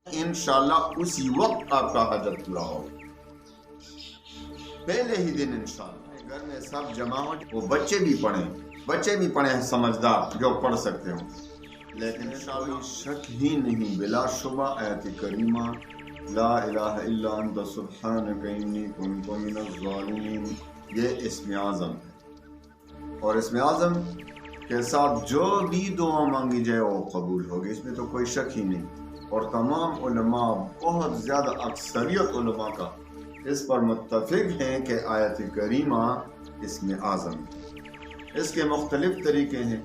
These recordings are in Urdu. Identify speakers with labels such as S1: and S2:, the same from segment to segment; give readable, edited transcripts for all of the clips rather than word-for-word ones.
S1: انشاءاللہ اسی وقت آپ کا حاجت پورا ہوگا، پہلے ہی دن انشاءاللہ۔ گھر میں سب جمع ہو، وہ بچے بھی پڑھیں سمجھدار جو پڑھ سکتے ہوں، لیکن کوئی شک ہی نہیں، بلا شبہ آیت کریمہ لا الہ الا انت سبحانک انی کنت من الظالمین یہ اسم اعظم ہے، اور اسم اعظم کے ساتھ جو بھی دعا مانگی جائے وہ قبول ہوگی، اس میں تو کوئی شک ہی نہیں۔ اور تمام علماء، بہت زیادہ اکثریت علماء کا اس پر متفق ہیں کہ آیت کریمہ اسم اعظم ہے۔ اس کے مختلف طریقے ہیں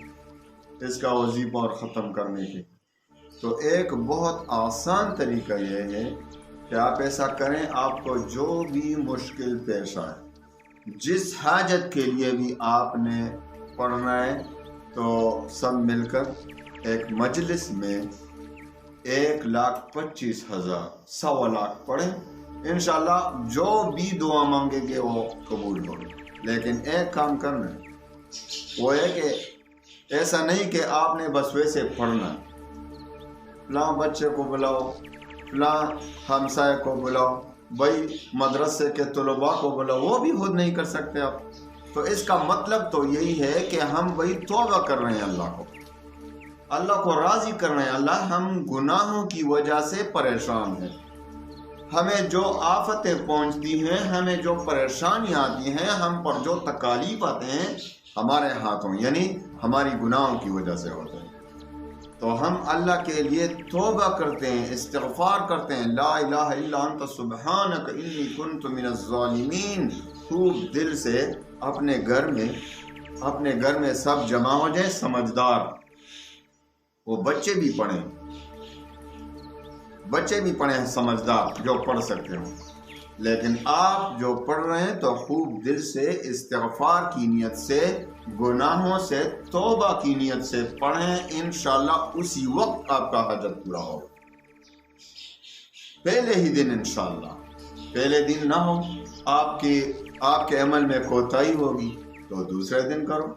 S1: اس کا وظیفہ اور ختم کرنے کے، تو ایک بہت آسان طریقہ یہ ہے کہ آپ ایسا کریں، آپ کو جو بھی مشکل پیش آئے، جس حاجت کے لیے بھی آپ نے پڑھنا ہے، تو سب مل کر ایک مجلس میں 1,25,000 1,00,000 پڑھیں، انشاءاللہ جو بھی دعا مانگے گے وہ قبول ہوگی۔ لیکن ایک کام کرنا ہے، وہ ہے کہ ایسا نہیں کہ آپ نے بس ویسے پڑھنا ہے، فلاں بچے کو بلاؤ، فلاں ہمسائے کو بلاؤ، بھائی مدرسے کے طلباء کو بلاؤ، وہ بھی خود نہیں کر سکتے آپ، تو اس کا مطلب تو یہی ہے کہ ہم وہی توبہ کر رہے ہیں، اللہ کو راضی کر رہے ہیں۔ اللہ، ہم گناہوں کی وجہ سے پریشان ہیں، ہمیں جو آفتیں پہنچتی ہیں، ہمیں جو پریشانیاں آتی ہیں، ہم پر جو تکالیف آتے ہیں، ہمارے ہاتھوں یعنی ہماری گناہوں کی وجہ سے ہوتے ہیں، تو ہم اللہ کے لیے توبہ کرتے ہیں، استغفار کرتے ہیں، لا الہ الا انت سبحانک انی کنت من الظالمین، خوب دل سے اپنے گھر میں سب جمع ہو جائیں سمجھدار، وہ بچے بھی پڑھیں سمجھدار جو پڑھ سکتے ہوں، لیکن آپ جو پڑھ رہے ہیں تو خوب دل سے استغفار کی نیت سے، گناہوں سے توبہ کی نیت سے پڑھیں، انشاءاللہ اسی وقت آپ کا حاجت پورا ہوگا، پہلے ہی دن انشاءاللہ۔ پہلے دن نہ ہو، آپ کے عمل میں کوتاہی ہوگی تو دوسرے دن کرو،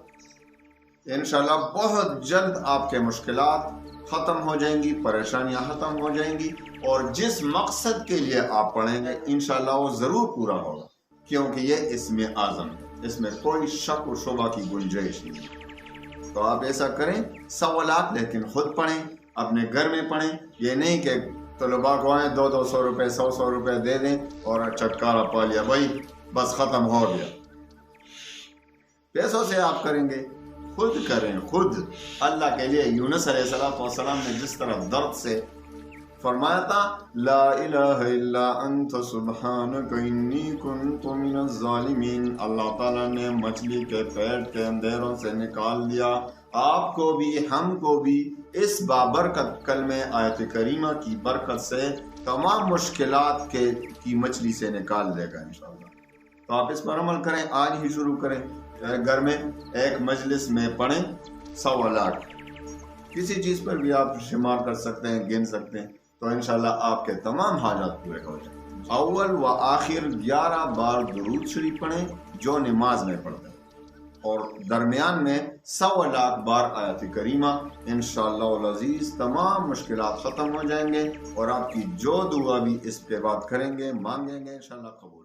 S1: انشاءاللہ بہت جلد آپ کے مشکلات ختم ہو جائیں گی، پریشانیاں ختم ہو جائیں گی، اور جس مقصد کے لیے آپ پڑھیں گے انشاءاللہ وہ ضرور پورا ہوگا، کیونکہ یہ اسم اعظم ہے، اس میں کوئی شک و شبہ کی گنجائش نہیں۔ تو آپ ایسا کریں، 1,00,000 لیکن خود پڑھیں، اپنے گھر میں پڑھیں، یہ نہیں کہ طلباء کو آئیں 200 روپے 100 روپے دے دیں اور چھٹکارا پا لیا، بھائی بس ختم ہو گیا۔ پیسوں سے آپ کریں گے، خود کریں، خود اللہ کے لیے۔ یونس علیہ السلام نے جس طرح درد سے فرمایا تھا لا الہ الا انت سبحانک انی کنت من الظالمین، اللہ تعالیٰ نے مچھلی کے پیٹ کے اندھیروں سے نکال دیا، آپ کو بھی ہم کو بھی اس بابرکت کلمہ آیت کریمہ کی برکت سے تمام مشکلات کی مچھلی سے نکال دے گا انشاءاللہ۔ تو آپ اس پر عمل کریں، آج ہی شروع کریں، گھر میں ایک مجلس میں پڑھیں 1,00,000، کسی چیز پر بھی آپ شمار کر سکتے ہیں، گن سکتے ہیں، تو انشاءاللہ آپ کے تمام حاجات پورے ہو جائیں۔ اول و آخر 11 بار درود شریف پڑھیں جو نماز میں پڑھتے ہیں، اور درمیان میں 1,00,000 بار آیت کریمہ، انشاءاللہ العزیز تمام مشکلات ختم ہو جائیں گے، اور آپ کی جو دعا بھی اس پہ بات کریں گے، مانگیں گے، انشاءاللہ قبول۔